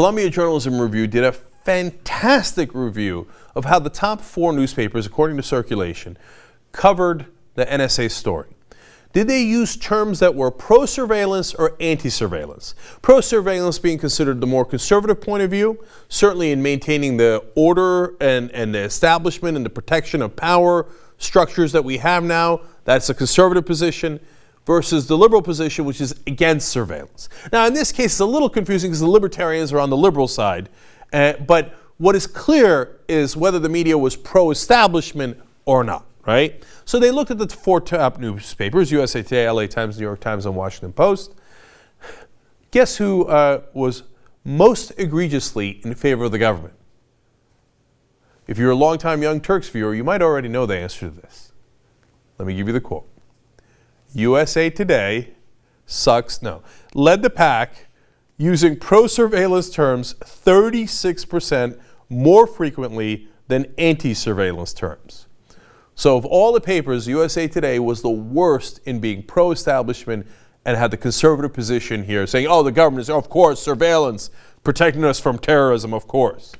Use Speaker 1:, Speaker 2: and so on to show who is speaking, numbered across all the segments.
Speaker 1: Columbia Journalism Review did a fantastic review of how the top 4 newspapers, according to circulation, covered the NSA story. Did they use terms that were pro-surveillance or anti-surveillance? Pro-surveillance being considered the more conservative point of view, certainly in maintaining the order and the establishment and the protection of power structures that we have now. That's a conservative position, versus the liberal position, which is against surveillance. Now, in this case, it's a little confusing because the libertarians are on the liberal side, but what is clear is whether the media was pro-establishment or not, right? So they looked at the 4 top newspapers, USA Today, LA Times, New York Times, and Washington Post. Guess who was most egregiously in favor of the government? If you're a longtime Young Turks viewer, you might already know the answer to this. Let me give you the quote. USA Today led the pack using pro-surveillance terms 36% more frequently than anti-surveillance terms. So of all the papers, USA Today was the worst in being pro-establishment and had the conservative position here, saying, oh, the government is, of course, surveillance, protecting us from terrorism, of course.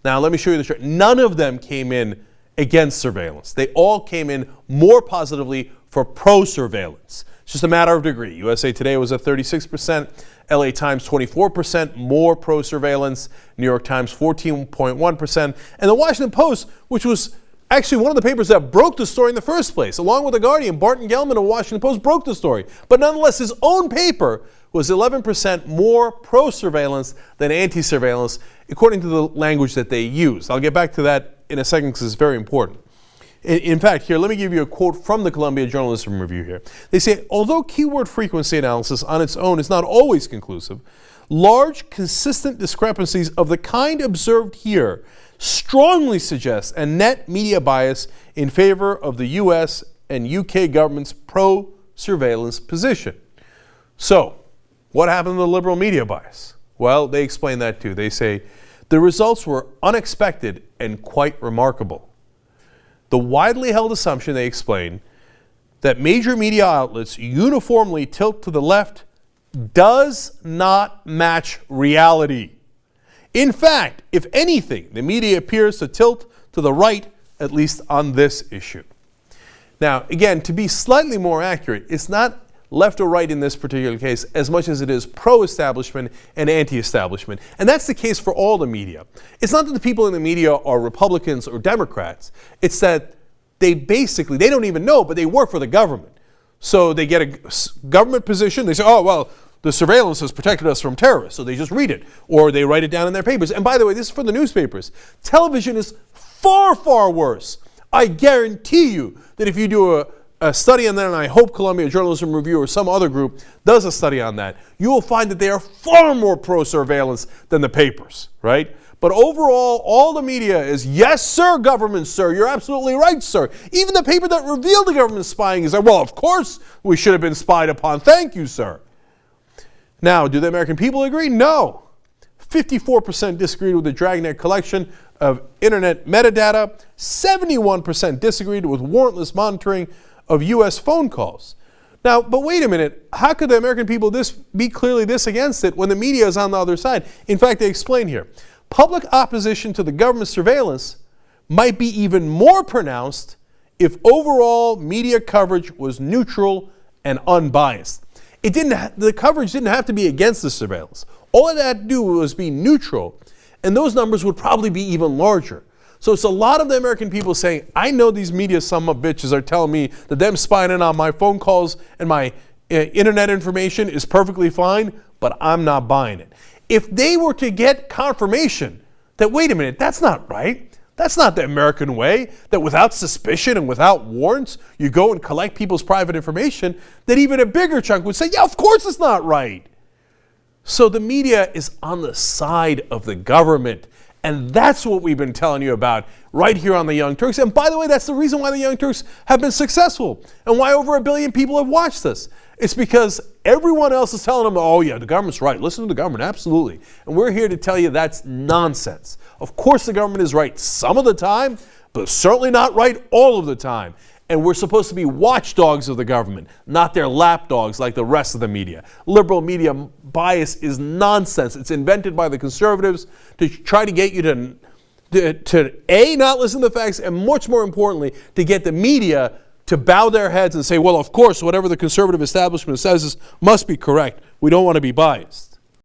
Speaker 1: Now, let me show you the chart. None of them came in against surveillance. They all came in more positively for pro-surveillance. It's just a matter of degree. USA Today was at 36%, LA Times 24% more pro-surveillance, New York Times 14.1%, and the Washington Post, which was actually one of the papers that broke the story in the first place, along with The Guardian, Barton Gellman of Washington Post broke the story. But nonetheless, his own paper was 11% more pro-surveillance than anti-surveillance, according to the language that they used. I'll get back to that in a second because it's very important. In fact, here, let me give you a quote from the Columbia Journalism Review here. They say, although keyword frequency analysis on its own is not always conclusive, large, consistent discrepancies of the kind observed here strongly suggest a net media bias in favor of the U.S. and U.K. government's pro-surveillance position. So, what happened to the liberal media bias? Well, they explain that too. They say, the results were unexpected and quite remarkable. The widely held assumption, they explain, that major media outlets uniformly tilt to the left does not match reality. In fact, if anything, the media appears to tilt to the right, at least on this issue. Now, again, to be slightly more accurate, it's not left or right in this particular case as much as it is pro-establishment and anti-establishment. And that's the case for all the media. It's not that the people in the media are Republicans or Democrats. It's that they don't even know, but they work for the government. So they get a government position. They say, oh, well, the surveillance has protected us from terrorists. So they just read it, or they write it down in their papers. And by the way, this is for the newspapers. Television is far, far worse. I guarantee you that if you do a study on that, and I hope Columbia Journalism Review or some other group does a study on that, you will find that they are far more pro-surveillance than the papers, right? But overall, all the media is, yes, sir, government, sir. You're absolutely right, sir. Even the paper that revealed the government spying is like, well, of course we should have been spied upon. Thank you, sir. Now, do the American people agree? No. 54% disagreed with the Dragnet collection of internet metadata. 71% disagreed with warrantless monitoring of U.S. phone calls. Now, but wait a minute. How could the American people be clearly this against it when the media is on the other side? In fact, they explain here. Public opposition to the government surveillance might be even more pronounced if overall media coverage was neutral and unbiased. The coverage didn't have to be against the surveillance. All it had to do was be neutral, and those numbers would probably be even larger. So it's a lot of the American people saying, I know these media son of bitches are telling me that them spying in on my phone calls and my internet information is perfectly fine, but I'm not buying it. If they were to get confirmation that, wait a minute, that's not right. That's not the American way, that without suspicion and without warrants, you go and collect people's private information, that even a bigger chunk would say, yeah, of course it's not right. So the media is on the side of the government. And that's what we've been telling you about right here on the Young Turks. And by the way, that's the reason why the Young Turks have been successful and why over 1 billion people have watched us. It's because everyone else is telling them, oh yeah, the government's right. Listen to the government, absolutely. And we're here to tell you that's nonsense. Of course the government is right some of the time, but certainly not right all of the time. And we're supposed to be watchdogs of the government, not their lapdogs like the rest of the media. Liberal media bias is nonsense. It's invented by the conservatives to try to get you to A, not listen to the facts, and much more importantly, to get the media to bow their heads and say, well, of course, whatever the conservative establishment says must be correct. We don't want to be biased.